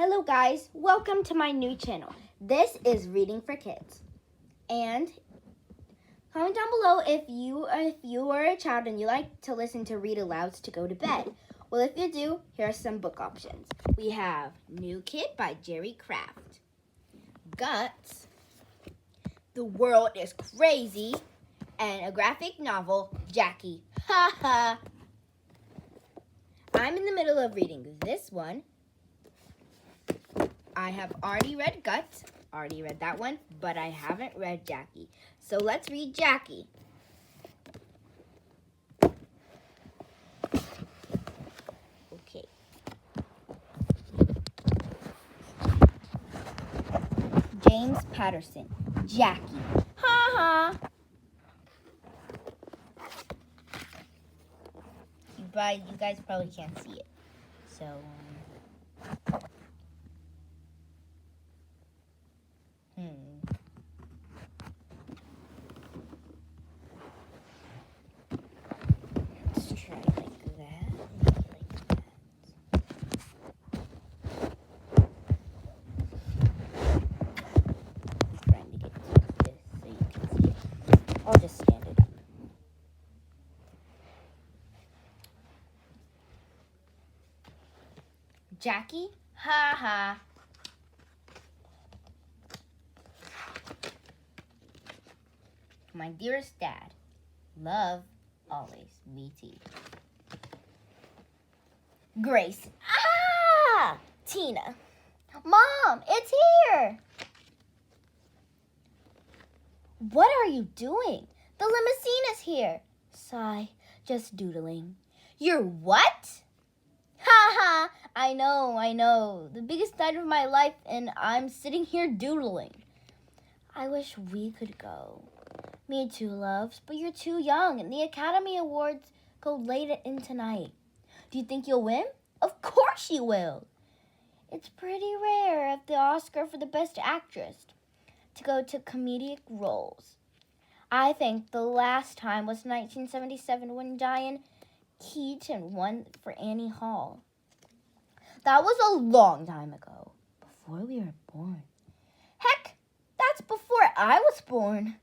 Hello guys, welcome to my new channel. This is Reading for Kids. And comment down below if you are a child and you like to listen to read alouds to go to bed. Well, if you do, here are some book options. We have New Kid by Jerry Craft, Guts, The World is Crazy, and a graphic novel, Jacky. Ha ha! I'm in the middle of reading this one. I have already read Guts, already read that one, but I haven't read Jacky. So let's read Jacky. Okay. James Patterson, Jacky. Ha ha! You guys probably can't see it. So, let's try like that. Trying to get to this so you can see it. I'll just stand it up. Jacky, ha ha. My dearest dad, love, always, VT. Grace, ah! Tina, Mom, it's here! What are you doing? The limousine is here. Sigh, just doodling. You're what? Ha ha! I know. The biggest night of my life, and I'm sitting here doodling. I wish we could go. Me too, loves, but you're too young, and the Academy Awards go late in tonight. Do you think you'll win? Of course you will. It's pretty rare at the Oscar for the Best Actress to go to comedic roles. I think the last time was 1977 when Diane Keaton won for Annie Hall. That was a long time ago, before we were born. Heck, that's before I was born.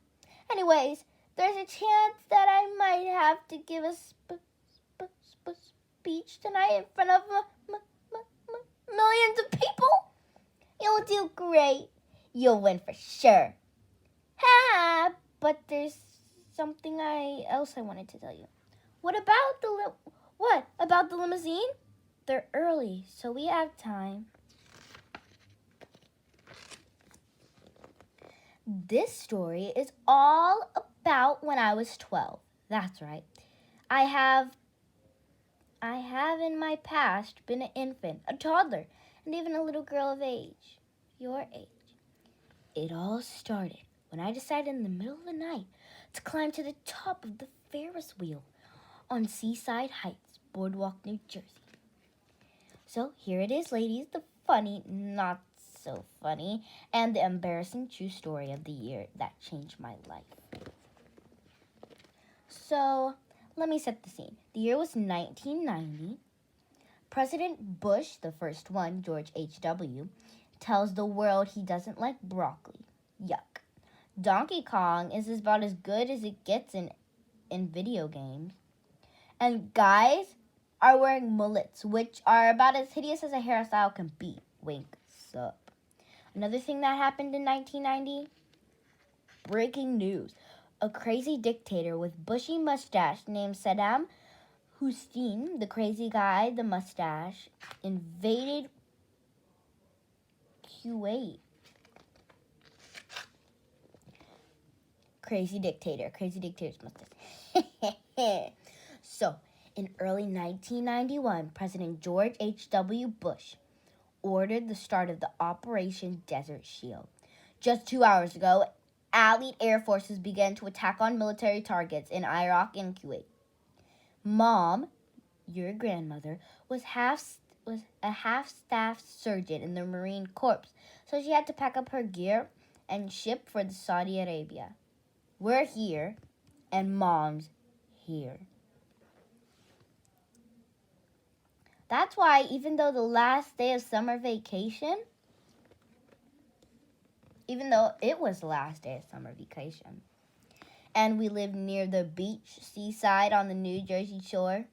Anyways, there's a chance that I might have to give a speech tonight in front of millions of people. You'll do great. You'll win for sure. Ha! But there's something else I wanted to tell you. What about the limousine? They're early, so we have time. This story is all about when I was 12. That's right. I have in my past been an infant, a toddler, and even a little girl of age, your age. It all started when I decided in the middle of the night to climb to the top of the Ferris wheel on Seaside Heights, Boardwalk, New Jersey. So here it is, ladies, the funny, not so funny, and the embarrassing true story of the year that changed my life. So let me set the scene. The year was 1990. President Bush, the first one, George H.W., tells the world he doesn't like broccoli. Yuck. Donkey Kong is about as good as it gets in video games. And guys are wearing mullets, which are about as hideous as a hairstyle can be. Wink, sup. Another thing that happened in 1990, breaking news. A crazy dictator with bushy mustache named Saddam Hussein, the crazy guy, the mustache, invaded Kuwait. Crazy dictator's mustache. So, in early 1991, President George H.W. Bush ordered the start of the Operation Desert Shield. Just 2 hours ago, Allied air forces began to attack on military targets in Iraq and Kuwait. Mom, your grandmother, was a half-staff surgeon in the Marine Corps, so she had to pack up her gear and ship for Saudi Arabia. We're here, and Mom's here. That's why even though the last day of summer vacation, even though it was the last day of summer vacation, and we lived near the beach, seaside on the New Jersey shore,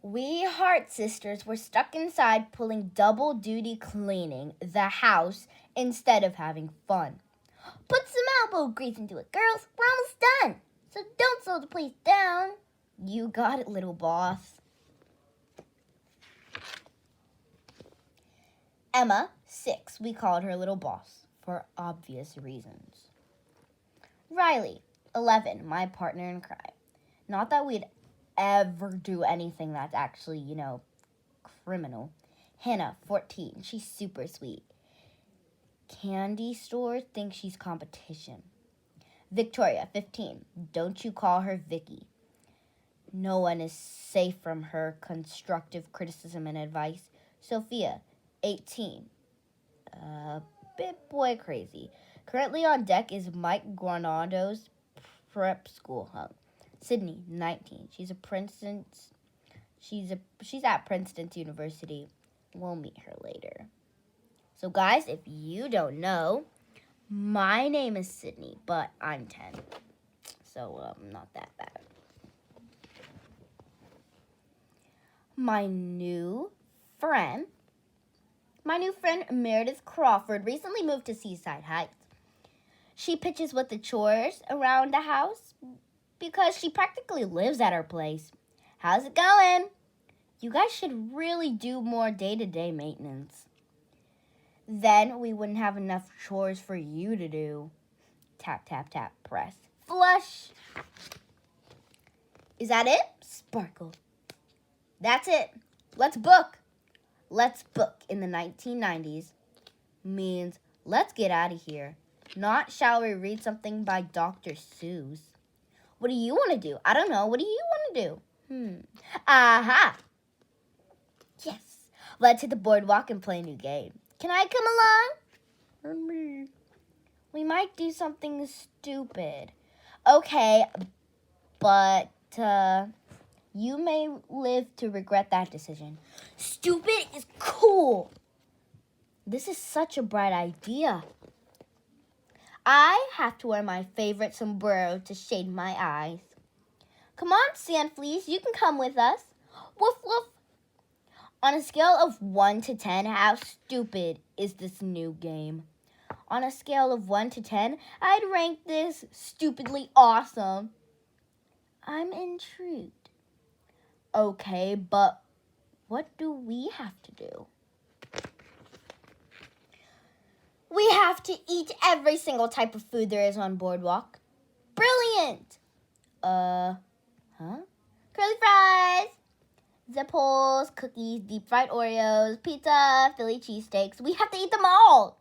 we Hart sisters were stuck inside pulling double duty cleaning the house instead of having fun. Put some elbow grease into it, girls. We're almost done. So don't slow the place down. You got it, little boss. Emma, 6, we called her little boss for obvious reasons. Riley, 11, my partner in crime. Not that we'd ever do anything that's actually, criminal. Hannah, 14, she's super sweet. Candy store thinks she's competition. Victoria, 15, don't you call her Vicky. No one is safe from her constructive criticism and advice. Sophia, 18, bit boy crazy. Currently on deck is Mike Granado's prep school hung. Sydney, 19, she's at Princeton's University. We'll meet her later. So guys, if you don't know, my name is Sydney, but I'm 10. So, not that bad. My new friend Meredith Crawford recently moved to Seaside Heights. She pitches with the chores around the house because she practically lives at her place. How's it going? You guys should really do more day-to-day maintenance. Then we wouldn't have enough chores for you to do. Tap, tap, tap, press. Flush. Is that it? Sparkle. That's it. Let's book. Let's book in the 1990s means let's get out of here. Not shall we read something by Dr. Seuss. What do you want to do? I don't know. What do you want to do? Aha. Yes. Let's hit the boardwalk and play a new game. Can I come along? Or me? We might do something stupid. Okay, but you may live to regret that decision. Stupid is cool. This is such a bright idea. I have to wear my favorite sombrero to shade my eyes. Come on, Sandfleas, you can come with us. Woof, woof. On a scale of 1 to 10, how stupid is this new game? On a scale of 1 to 10, I'd rank this stupidly awesome. I'm intrigued. Okay, but what do we have to do? We have to eat every single type of food there is on Boardwalk. Brilliant! Curly fries, Zipples, cookies, deep fried Oreos, pizza, Philly cheesesteaks. We have to eat them all.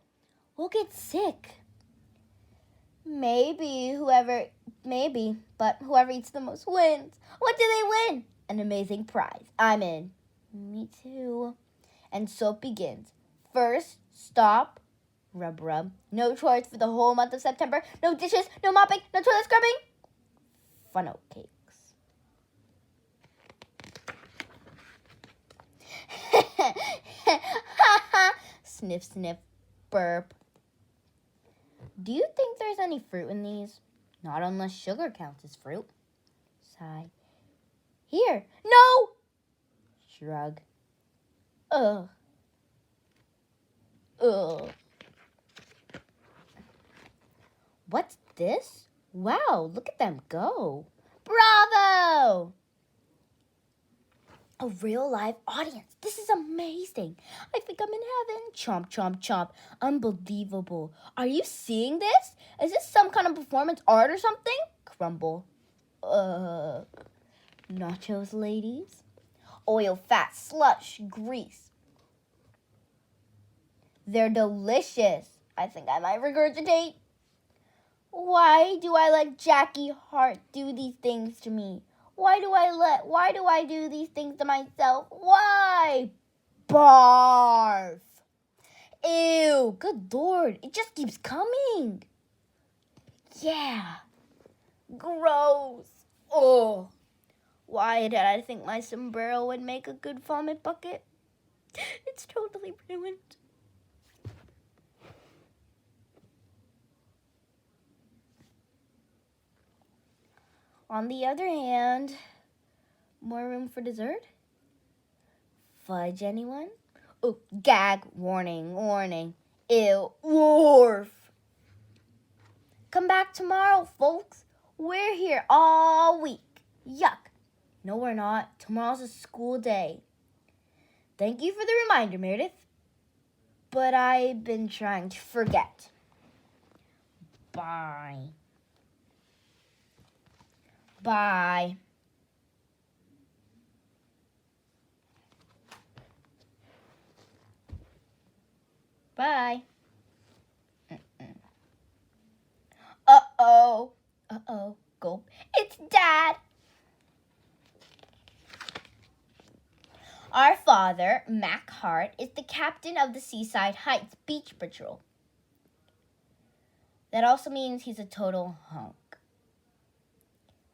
We'll get sick. But whoever eats the most wins. What do they win? An amazing prize. I'm in. Me too. And so it begins. First, stop, rub, rub. No chores for the whole month of September. No dishes, no mopping, no toilet scrubbing. Funnel cakes. Sniff, sniff, burp. Do you think there's any fruit in these? Not unless sugar counts as fruit. Sigh. Here. No! Shrug. Ugh. What's this? Wow, look at them go. Bravo! A real live audience. This is amazing. I think I'm in heaven. Chomp, chomp, chomp. Unbelievable. Are you seeing this? Is this some kind of performance art or something? Crumble. Nachos, ladies. Oil, fat, slush, grease. They're delicious. I think I might regurgitate. Why do I let Jacky Hart do these things to me? Why do I do these things to myself? Why? Barf. Ew, good Lord. It just keeps coming. Yeah. Gross. Oh. Why did I think my sombrero would make a good vomit bucket? It's totally ruined. On the other hand, more room for dessert? Fudge, anyone? Oh, gag, warning, warning. Ew, woof. Come back tomorrow, folks. We're here all week. Yuck. No, we're not. Tomorrow's a school day. Thank you for the reminder, Meredith. But I've been trying to forget. Bye. Bye. Bye. Uh-oh. Uh-oh. Gulp. It's Dad. Our father, Mac Hart, is the captain of the Seaside Heights Beach Patrol. That also means he's a total hunk.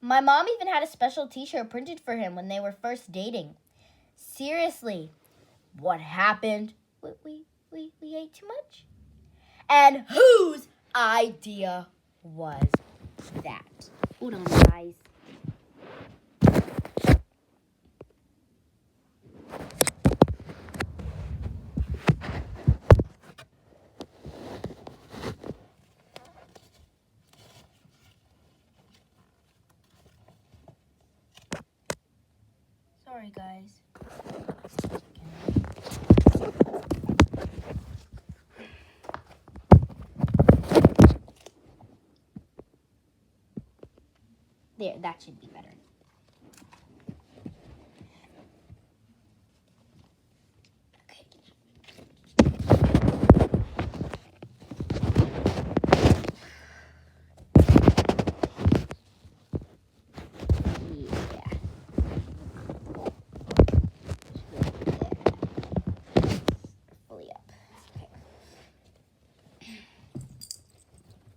My mom even had a special t-shirt printed for him when they were first dating. Seriously, what happened? We ate too much? And whose idea was that? Hold on, guys. Sorry, guys. There, that should be better. Okay.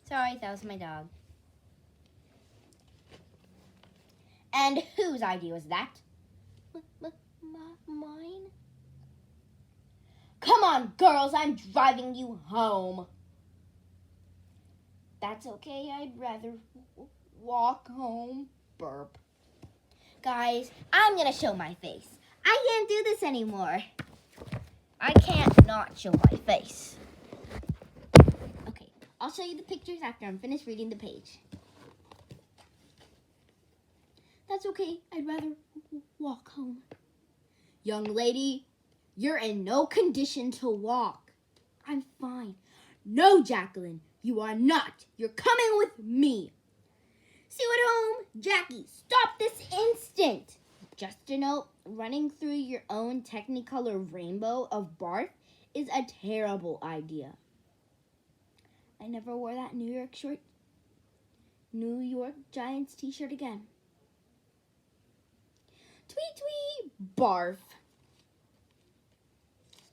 Sorry, that was my dog. And whose idea was that? Mine? Come on, girls, I'm driving you home. That's okay, I'd rather walk home. Burp. Guys, I'm gonna show my face. I can't do this anymore. I can't not show my face. Okay, I'll show you the pictures after I'm finished reading the page. That's okay, I'd rather walk home. Young lady, you're in no condition to walk. I'm fine. No, Jacqueline, you are not. You're coming with me. See you at home. Jacky, stop this instant. Just a note, running through your own Technicolor rainbow of barf is a terrible idea. I never wore that New York Giants t-shirt again. Tweet, tweet, barf.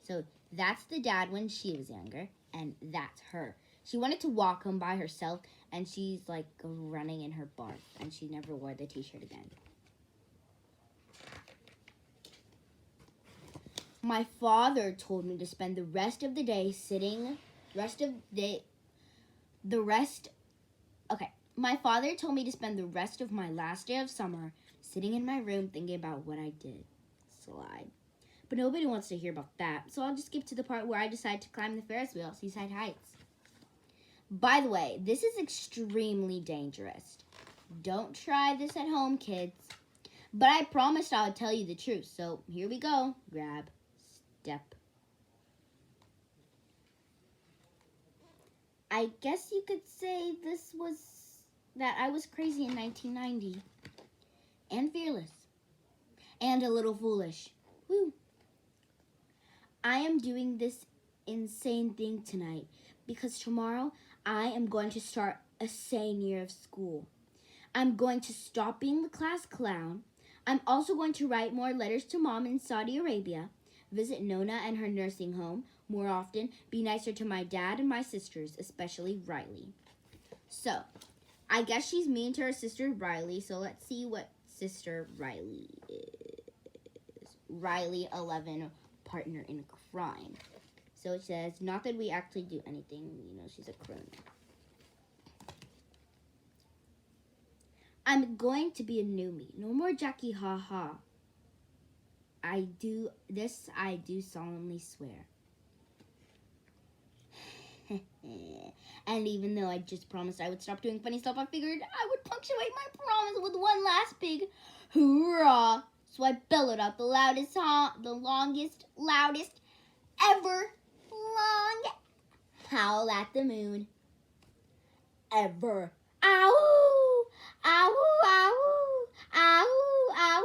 So that's the dad when she was younger, and that's her. She wanted to walk home by herself, and she's like running in her barf, and she never wore the t-shirt again. My father told me to spend the rest of the day My father told me to spend the rest of my last day of summer sitting in my room thinking about what I did. Slide. But nobody wants to hear about that, so I'll just skip to the part where I decide to climb the Ferris wheel at Seaside Heights. By the way, this is extremely dangerous. Don't try this at home, kids. But I promised I would tell you the truth, so here we go. Grab, step. I guess you could say that I was crazy in 1990. And fearless. And a little foolish. Woo. I am doing this insane thing tonight because tomorrow I am going to start a sane year of school. I'm going to stop being the class clown. I'm also going to write more letters to Mom in Saudi Arabia, visit Nona and her nursing home more often, be nicer to my dad and my sisters, especially Riley. So, I guess she's mean to her sister Riley, so let's see what sister Riley is. Riley, 11, partner in crime. So it says, not that we actually do anything. You know, she's a criminal. I'm going to be a new me. No more Jacky, ha ha. I do solemnly swear. And even though I just promised I would stop doing funny stuff, I figured I would punctuate my promise with one last big hoorah. So I bellowed out the loudest ever long howl at the moon ever. Ow! Ow! Ow! Ow! Ow!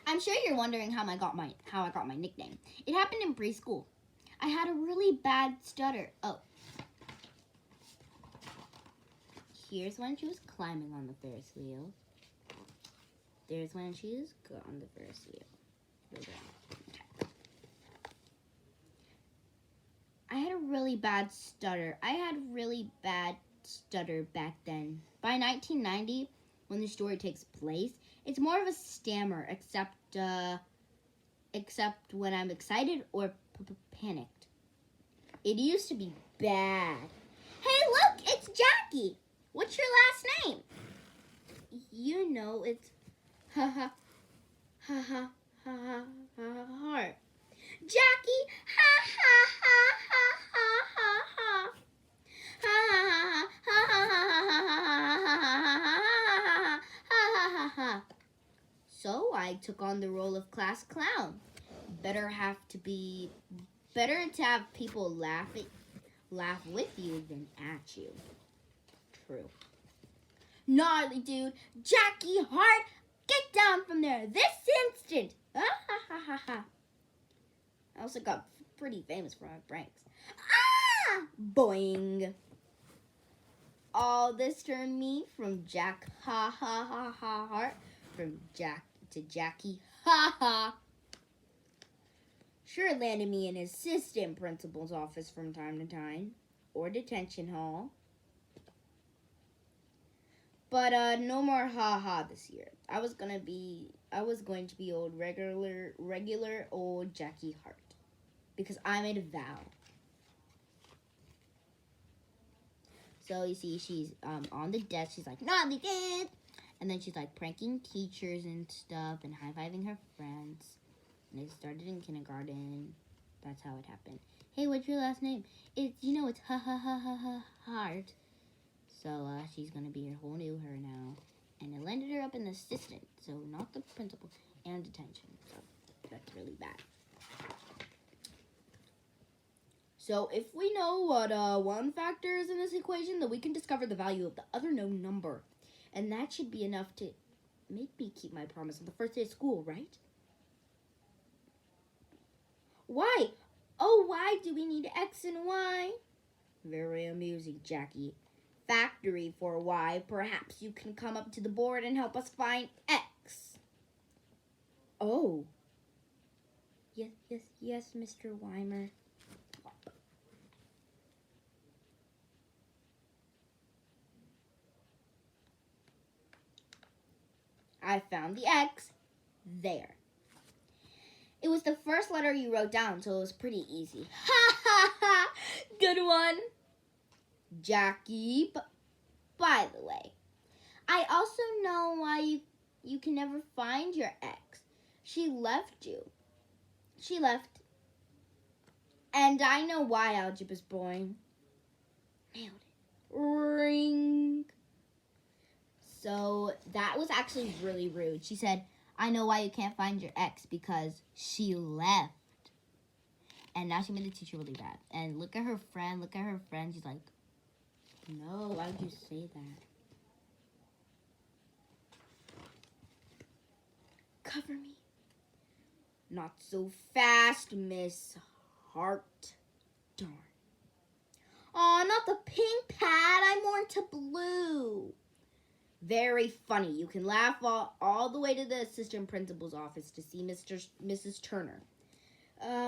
I'm sure you're wondering how I got my nickname. It happened in preschool. I had a really bad stutter. Oh. Here's when she was climbing on the Ferris wheel. There's when she was on the Ferris wheel. I had a really bad stutter. Back then. By 1990, when the story takes place, it's more of a stammer, except when I'm excited or panicked. It used to be bad. Hey, look, it's Jacky. What's your last name? You know, it's ha heart. Jacky, ha ha ha ha ha ha ha ha. So I took on the role of class clown. Better to have people laugh with you than at you. True. Gnarly, dude. Jacky Hart, get down from there this instant. I also got pretty famous for my pranks. Ah! Boing. All this turned me from Jack ha ha ha ha Hart from Jack to Jacky ha ha. Sure landed me in assistant principal's office from time to time, or detention hall. But no more ha ha this year. I was going to be old regular old Jacky Hart, because I made a vow. So you see, she's on the desk. She's like, not again. And then she's like pranking teachers and stuff and high-fiving her friends. And it started in kindergarten. That's how it happened. Hey, what's your last name? It's ha ha ha ha ha Hart. So she's gonna be her whole new her now. And it landed her up in the assistant. So not the principal, and detention. So that's really bad. So if we know what one factor is in this equation, then we can discover the value of the other known number. And that should be enough to make me keep my promise on the first day of school, right? Why? Oh, why do we need X and Y? Very amusing, Jacky. Factory for Y. Perhaps you can come up to the board and help us find X. Oh. Yes, Mr. Weimer. I found the X. There. It was the first letter you wrote down, so it was pretty easy. Ha ha ha! Good one. Jacky. By the way, I also know why you can never find your ex. She left you. And I know why algebra's boring. Nailed it. Ring. So that was actually really rude. She said, I know why you can't find your ex, because she left. And now she made the teacher really bad. And look at her friend. She's like, no, why would you say that? Cover me. Not so fast, Miss Hart. Darn. Aw, not the pink pad. I'm more into blue. Very funny. You can laugh all the way to the assistant principal's office to see Mrs. Turner.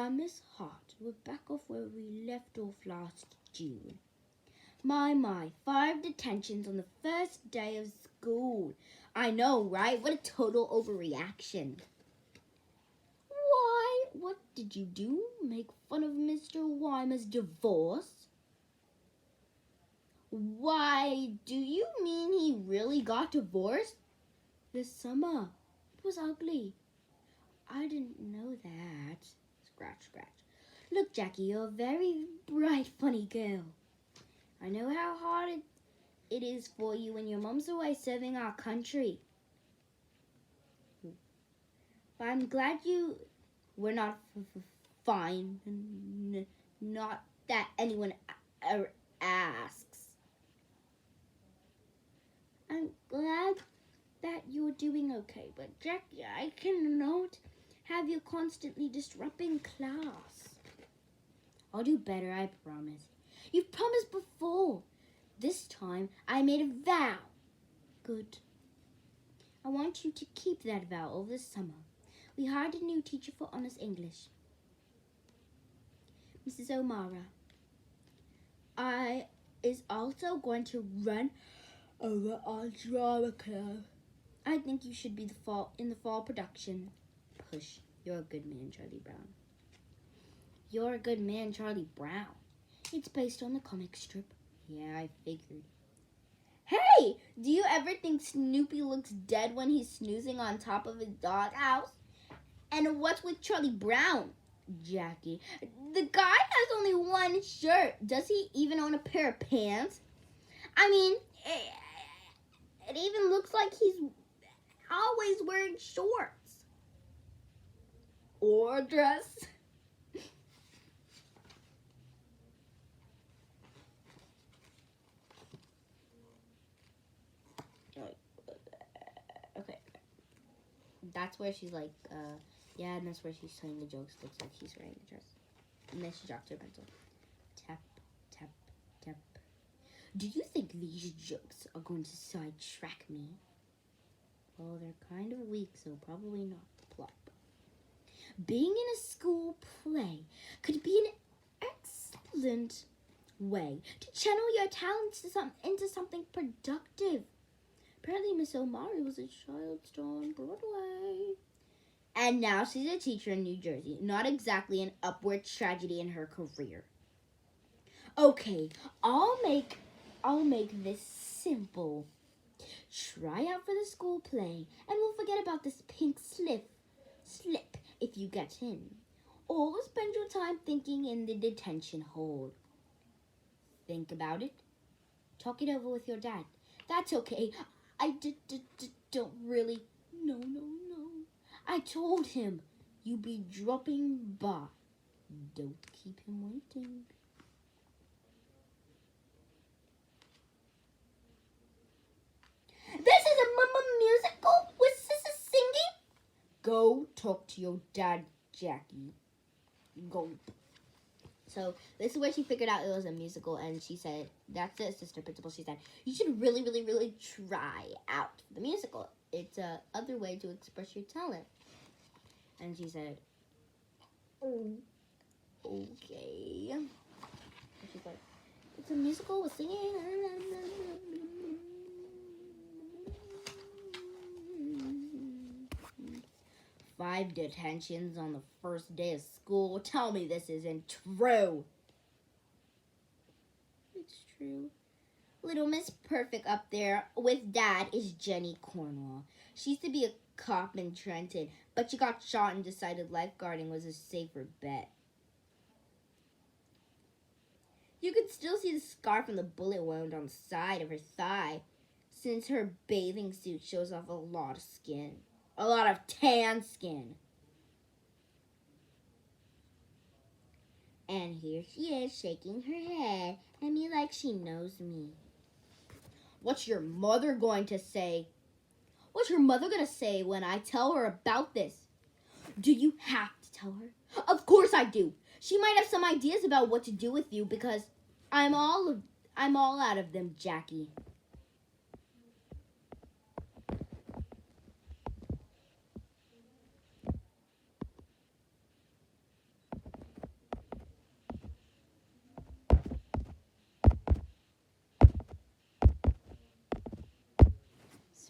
Miss Hart, we're back off where we left off last June. My, 5 detentions on the first day of school. I know, right? What a total overreaction. Why? What did you do? Make fun of Mr. Weimer's divorce? Why, do you mean he really got divorced? This summer. It was ugly. I didn't know that. Scratch, scratch. Look, Jacky, you're a very bright, funny girl. I know how hard it is for you when your mom's away serving our country. But I'm glad you were not fine. Not that anyone asks. I'm glad that you're doing okay. But Jacky, I cannot have you constantly disrupting class. I'll do better, I promise. You've promised before. This time, I made a vow. Good. I want you to keep that vow over the summer. We hired a new teacher for honors English, Mrs. O'Mara. I is also going to run over our drama club. I think you should be in the fall production. Push. You're a good man, Charlie Brown. You're a good man, Charlie Brown. It's based on the comic strip. Yeah, I figured. Hey! Do you ever think Snoopy looks dead when he's snoozing on top of his doghouse? And what's with Charlie Brown, Jacky? The guy has only one shirt. Does he even own a pair of pants? I mean, it even looks like he's always wearing shorts. Or a dress. Okay. That's where she's like, yeah, and that's where she's telling the jokes. Looks like she's wearing a dress. And then she drops her pencil. Tap, tap, tap. Do you think these jokes are going to sidetrack me? Well, they're kind of weak, so probably not. Plop. Being in a school play could be an excellent way to channel your talents into something productive. Apparently, Miss O'Mara was a child star on Broadway. And now she's a teacher in New Jersey. Not exactly an upward tragedy in her career. Okay, I'll make this simple. Try out for the school play, and we'll forget about this pink slip if you get in. Or spend your time thinking in the detention hold. Think about it. Talk it over with your dad. That's okay. I don't really. No. I told him you'd be dropping by. Don't keep him waiting. This is a musical with Sissy singing? Go talk to your dad, Jacky. Go. So this is where she figured out it was a musical, and she said, that's the assistant principal, she said, you should really, really, really try out the musical. It's a other way to express your talent. And she said, oh, okay. And she's like, it's a musical with singing. 5 detentions on the first day of school. Tell me this isn't true. It's true. Little Miss Perfect up there with Dad is Jenny Cornwall. She used to be a cop in Trenton, but she got shot and decided lifeguarding was a safer bet. You could still see the scar from the bullet wound on the side of her thigh, since her bathing suit shows off a lot of skin. A lot of tan skin. And here she is shaking her head at me like she knows me. What's your mother going to say? What's your mother going to say when I tell her about this? Do you have to tell her? Of course I do. She might have some ideas about what to do with you because I'm all out of them, Jacky.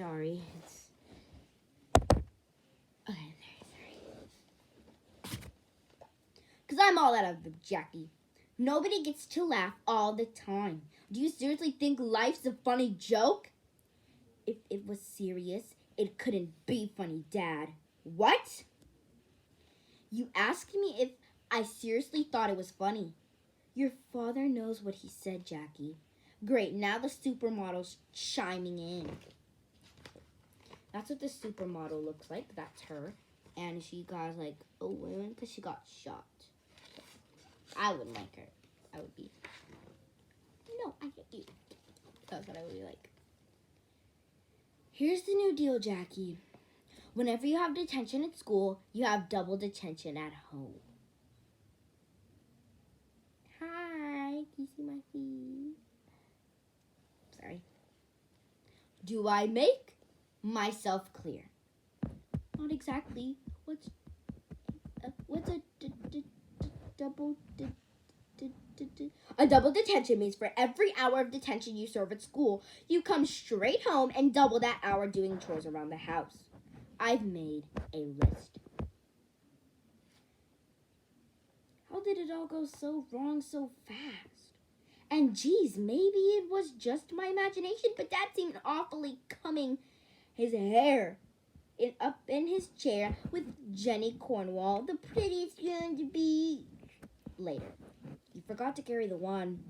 sorry. Okay, sorry. Because I'm all out of the Jacky. Nobody gets to laugh all the time. Do you seriously think life's a funny joke? If it was serious, it couldn't be funny, Dad. What? You asked me if I seriously thought it was funny. Your father knows what he said, Jacky. Great, now the supermodel's chiming in. That's what the supermodel looks like. That's her. And she got like a wound because she got shot. I wouldn't like her. I would be, no, I hate you. That's what I would be like. Here's the new deal, Jacky. Whenever you have detention at school, you have double detention at home. Hi, can you see my feet? Sorry. Do I make myself clear? Not exactly. What's a double A double detention means for every hour of detention you serve at school, you come straight home and double that hour doing chores around the house. I've made a list. How did it all go so wrong so fast? And geez, maybe it was just my imagination, but Dad seemed awfully coming. His hair up in his chair with Jenny Cornwall, the prettiest going to be. Later. You forgot to carry the wand.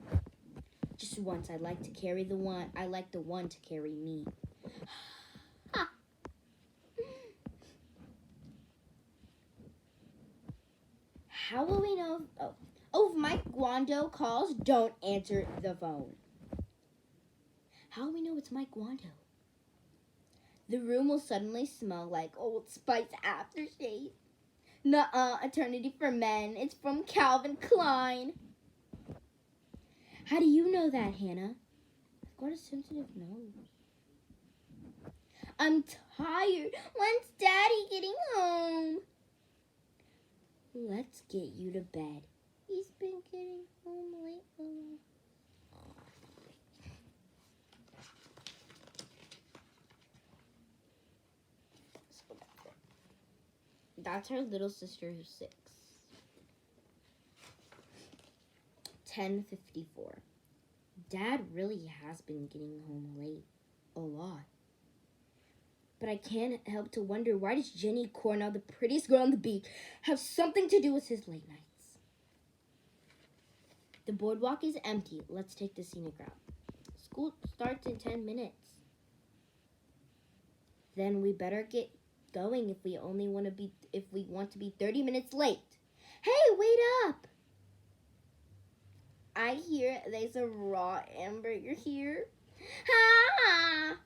Just once, I'd like to carry the wand. I like the one to carry me. How will we know? If Mike Wando calls, don't answer the phone. How will we know it's Mike Wando? The room will suddenly smell like Old Spice aftershave. Nuh-uh, Eternity for Men. It's from Calvin Klein. How do you know that, Hannah? I've got a sensitive nose. I'm tired. When's Daddy getting home? Let's get you to bed. He's been getting home late a lot. That's her little sister who's 6. 10:54. Dad really has been getting home late. A lot. But I can't help to wonder, why does Jenny Cornell, the prettiest girl on the beach, have something to do with his late nights? The boardwalk is empty. Let's take the scenic route. School starts in 10 minutes. Then we better get going if we want to be 30 minutes late. Hey, wait up! I hear there's a raw hamburger here. Ha!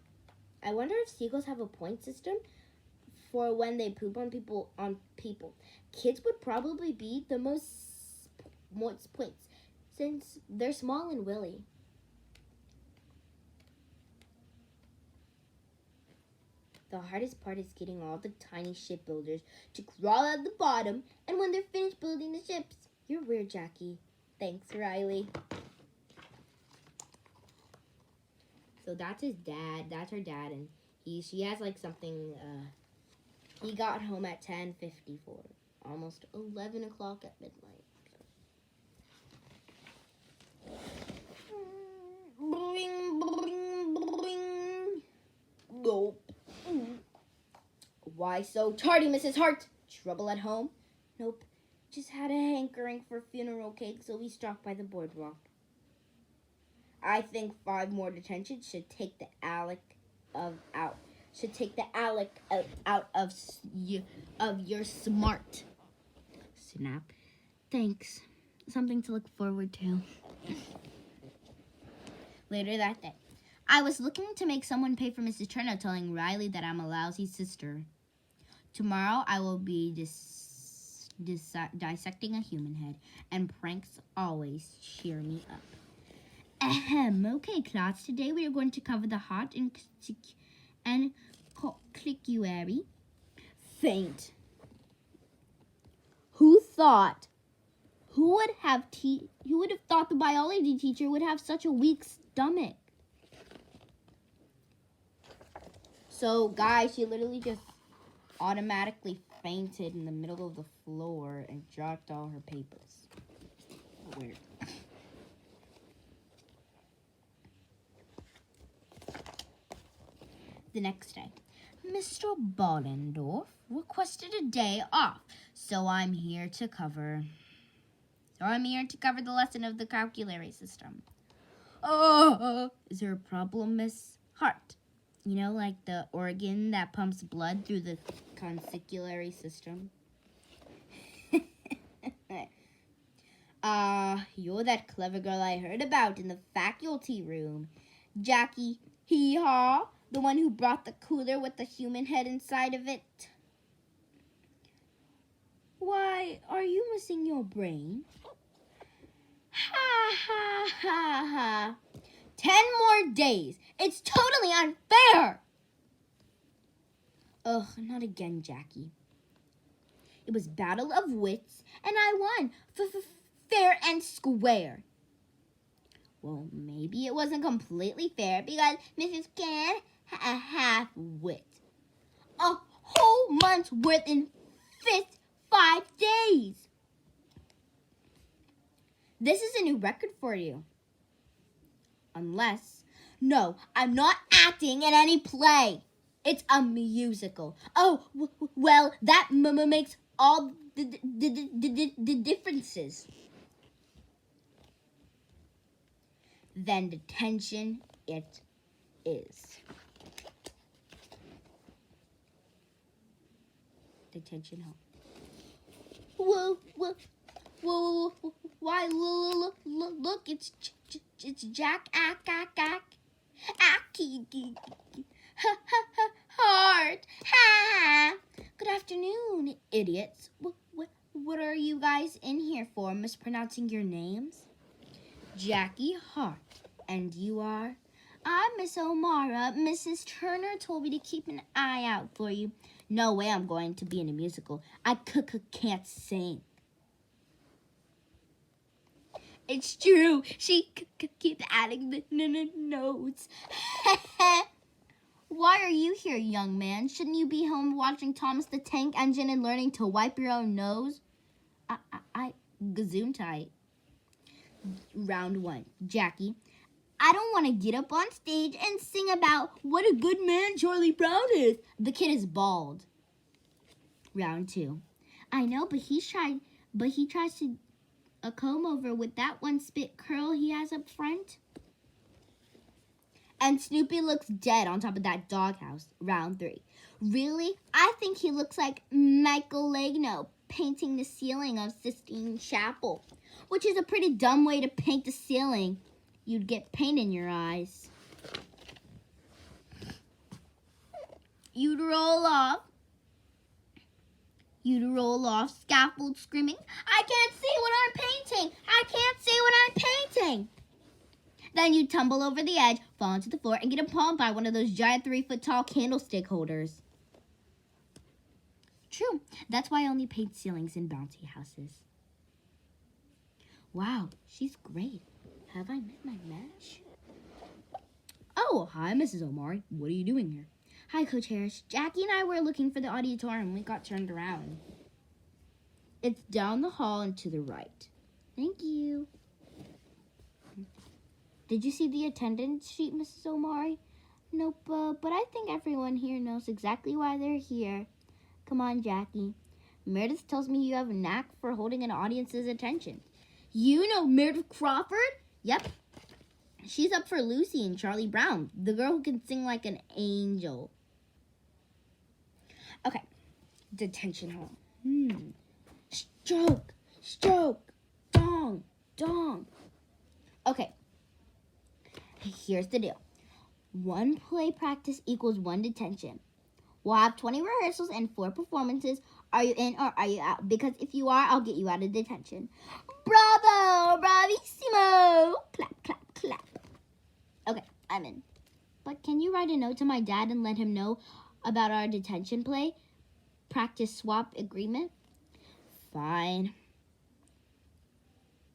I wonder if seagulls have a point system for when they poop on people. Kids would probably be the most points since they're small and willy. The hardest part is getting all the tiny shipbuilders to crawl at the bottom, and when they're finished building the ships. You're weird, Jacky. Thanks, Riley. So that's his dad. That's her dad, and she has like something. He got home at 10:54, almost 11 o'clock at midnight. Bling, bling, bling. Nope. Why so tardy, Mrs. Hart? Trouble at home? Nope. Just had a hankering for funeral cake, so we stopped by the boardwalk. I think 5 more detentions should take the Alec out of your smart. Snap. Thanks. Something to look forward to. Later that day, I was looking to make someone pay for Mrs. Turner, telling Riley that I'm a lousy sister. Tomorrow I will be dissecting a human head, and pranks always cheer me up. Okay, class. Today we are going to cover the heart and clicuary. Faint. Who would have thought the biology teacher would have such a weak stomach? So, guys, she literally just automatically fainted in the middle of the floor and dropped all her papers. Weird. The next day, Mr. Bollendorf requested a day off, so I'm here to cover the lesson of the calculatory system. Oh, is there a problem, Miss Hart? You know, like the organ that pumps blood through the calculatory system? You're that clever girl I heard about in the faculty room. Jacky, hee-haw, the one who brought the cooler with the human head inside of it. Why, are you missing your brain? Ha, ha, ha, ha. 10 more days. It's totally unfair. Ugh, not again, Jacky. It was battle of wits, and I won. Fair and square. Well, maybe it wasn't completely fair because Mrs. Can had a half wit. A whole month's worth in 5 days. This is a new record for you. Unless, no, I'm not acting in any play. It's a musical. Oh, well, that makes all the differences. Then detention it is. Detention home. Whoa, why, look, it's Jack, Heart, ha. Good afternoon, idiots. What are you guys in here for, mispronouncing your names? Jacky Hart, and you are? I'm Miss O'Mara. Mrs. Turner told me to keep an eye out for you. No way I'm going to be in a musical. I can't sing. It's true. She keeps adding the notes. Why are you here, young man? Shouldn't you be home watching Thomas the Tank Engine and learning to wipe your own nose? I gesundheit. Round 1. Jacky. I don't want to get up on stage and sing about what a good man Charlie Brown is. The kid is bald. Round 2. I know, but he tries to a comb over with that one spit curl he has up front. And Snoopy looks dead on top of that doghouse. Round 3. Really? I think he looks like Michelangelo painting the ceiling of Sistine Chapel, which is a pretty dumb way to paint the ceiling. You'd get paint in your eyes. You'd roll off, scaffold screaming, I can't see what I'm painting! I can't see what I'm painting! Then you'd tumble over the edge, fall onto the floor, and get impaled by one of those giant 3-foot-tall candlestick holders. True. That's why I only paint ceilings in bouncy houses. Wow, she's great. Have I met my match? Oh, hi, Mrs. Omar. What are you doing here? Hi, Coach Harris. Jacky and I were looking for the auditorium. We got turned around. It's down the hall and to the right. Thank you. Did you see the attendance sheet, Mrs. Omari? Nope, but I think everyone here knows exactly why they're here. Come on, Jacky. Meredith tells me you have a knack for holding an audience's attention. You know Meredith Crawford? Yep. She's up for Lucy and Charlie Brown, the girl who can sing like an angel. Okay. Detention hall. Stroke. Dong. Okay. Here's the deal. 1 play practice equals 1 detention. We'll have 20 rehearsals and 4 performances. Are you in or are you out? Because if you are, I'll get you out of detention. Bravo! Bravissimo! Clap, clap, clap. Okay, I'm in. But can you write a note to my dad and let him know about our detention play? Practice swap agreement? Fine.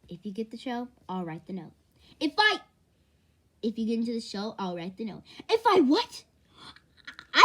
If you get the show, I'll write the note. If you get into the show, I'll write the note. If I what? I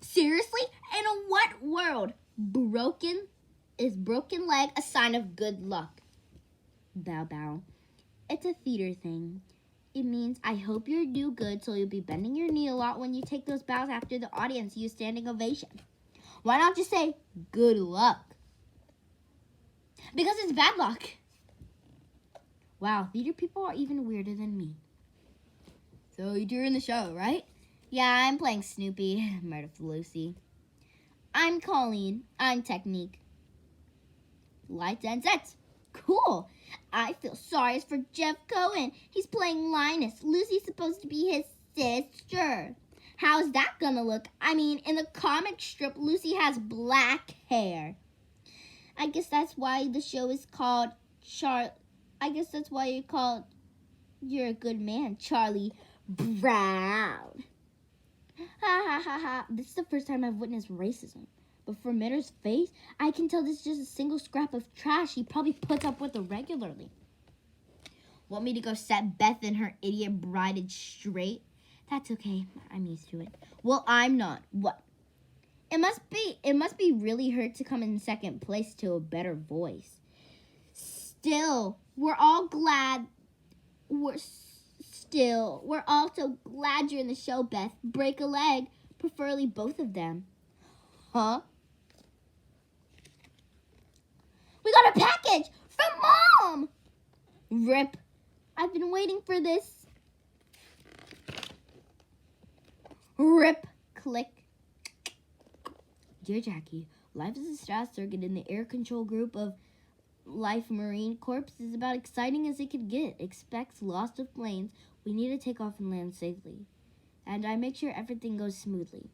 Seriously? In what world? Is broken leg a sign of good luck? Bow bow. It's a theater thing. It means I hope you do good, so you'll be bending your knee a lot when you take those bows after the audience use standing ovation. Why not just say good luck? Because it's bad luck. Wow, theater people are even weirder than me. So you're in the show, right? Yeah, I'm playing Snoopy. Meredith Lucy. I'm Colleen. I'm Technique. Lights and sets. Cool. I feel sorry for Jeff Cohen. He's playing Linus. Lucy's supposed to be his sister. How's that gonna look? I mean, in the comic strip, Lucy has black hair. I guess that's why the show is called I guess that's why you called You're a Good Man, Charlie Brown. Ha ha ha ha. This is the first time I've witnessed racism. But from Mitter's face, I can tell this is just a single scrap of trash he probably puts up with regularly. Want me to go set Beth and her idiot brided straight? That's okay. I'm used to it. Well, I'm not. What? It must be really hurt to come in second place to a better voice. Still, we're all so glad you're in the show, Beth. Break a leg, preferably both of them. Huh? We got a package from Mom! Rip. I've been waiting for this. Rip. Click. Dear Jackie, life as a staff surrogate in the air control group of Life Marine Corps is about exciting as it could get. Expects loss of planes. We need to take off and land safely. And I make sure everything goes smoothly.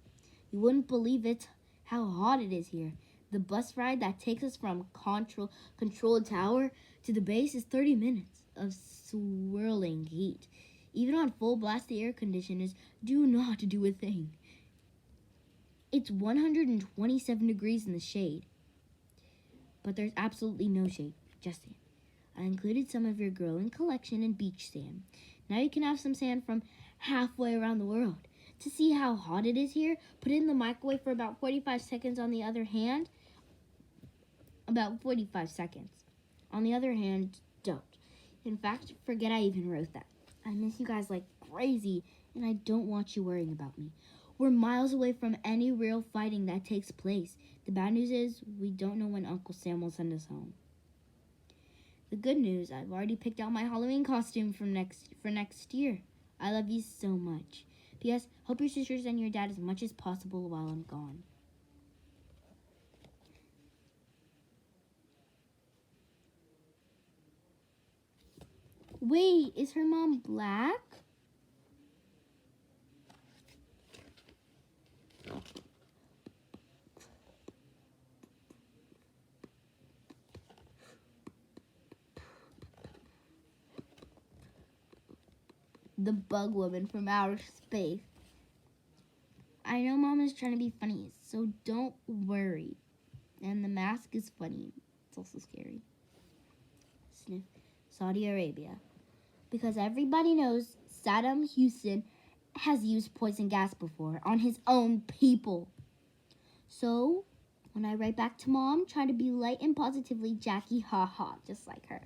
You wouldn't believe it, how hot it is here. The bus ride that takes us from control tower to the base is 30 minutes of swirling heat. Even on full blast, the air conditioners do not do a thing. It's 127 degrees in the shade. But there's absolutely no shade, just sand. I included some of your growing collection in beach sand. Now you can have some sand from halfway around the world. To see how hot it is here, put it in the microwave for about 45 seconds on the other hand. About 45 seconds. On the other hand, don't. In fact, forget I even wrote that. I miss you guys like crazy, and I don't want you worrying about me. We're miles away from any real fighting that takes place. The bad news is we don't know when Uncle Sam will send us home. The good news, I've already picked out my Halloween costume for next year. I love you so much. P.S. Hope your sisters and your dad as much as possible while I'm gone. Wait, is her mom black? The bug woman from outer space. I know Mom is trying to be funny, so don't worry. And the mask is funny. It's also scary. Sniff. Saudi Arabia. Because everybody knows Saddam Hussein has used poison gas before on his own people. So, when I write back to Mom, try to be light and positively Jacky, ha, just like her.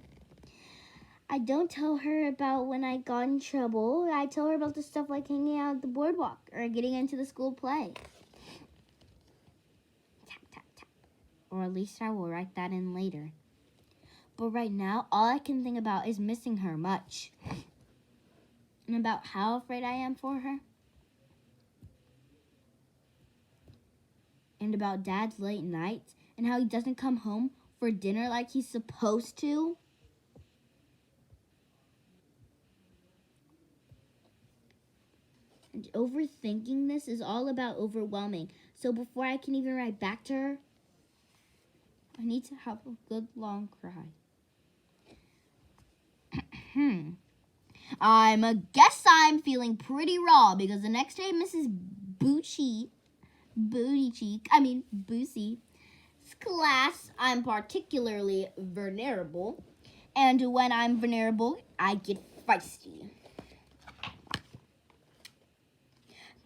I don't tell her about when I got in trouble. I tell her about the stuff like hanging out at the boardwalk or getting into the school play. Tap, tap, tap. Or at least I will write that in later. But right now, all I can think about is missing her much. And about how afraid I am for her. And about Dad's late nights and how he doesn't come home for dinner like he's supposed to. And overthinking this is all about overwhelming. So before I can even write back to her, I need to have a good long cry. I'm feeling pretty raw because the next day Mrs. Boosy's class, I'm particularly vulnerable. And when I'm vulnerable, I get feisty.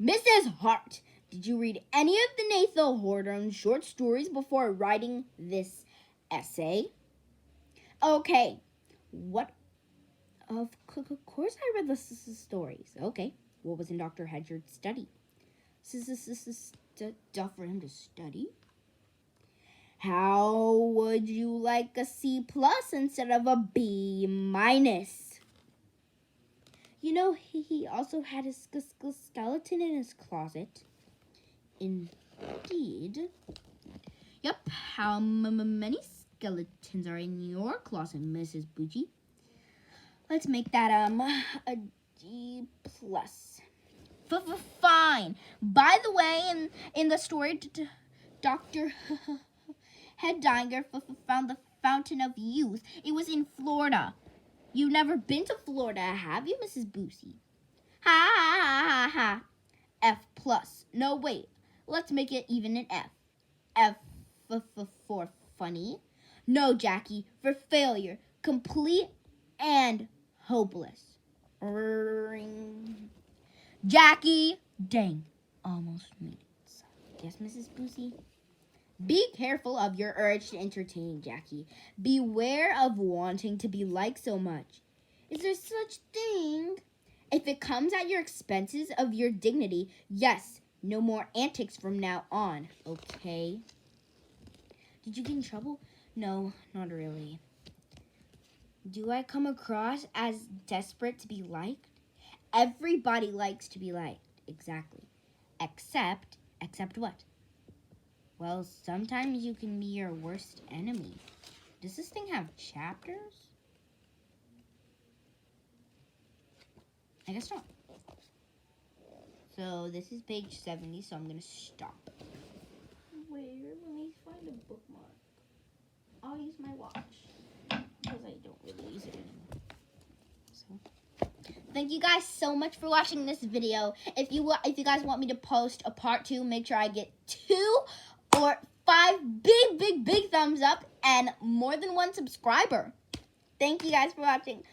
Mrs. Hart, Did you read any of the Nathan Horton short stories before writing this essay? Okay. What? Of course I read the stories. Okay. What was in Dr. Hedgard's study? Stuff for him to study? How would you like a C plus instead of a B minus? You know, he also had his skeleton in his closet. Indeed. Yep. How many skeletons are in your closet, Mrs. Bucci? Let's make that a D plus. Fine. By the way, in the story, Dr. Heddinger found the Fountain of Youth. It was in Florida. You've never been to Florida, have you, Mrs. Bucci? Ha ha ha ha ha. F plus. No, wait. Let's make it even an F. F for funny. No, Jacky, for failure. Complete and hopeless. Ring. Jacky. Dang. Almost made it. Yes, Mrs. Bucci? Be careful of your urge to entertain, Jacky. Beware of wanting to be liked so much. Is there such thing? If it comes at your expenses of your dignity, yes, no more antics from now on, okay? Did you get in trouble? No, not really. Do I come across as desperate to be liked? Everybody likes to be liked, exactly. Except what? Well, sometimes you can be your worst enemy. Does this thing have chapters? I guess not. So this is page 70, so I'm going to stop. Where? Let me find a bookmark. I'll use my watch because I don't really use it anymore. So, thank you guys so much for watching this video. If you guys want me to post a part 2, make sure I get 2 or 5 big thumbs up and more than 1 subscriber. Thank you guys for watching.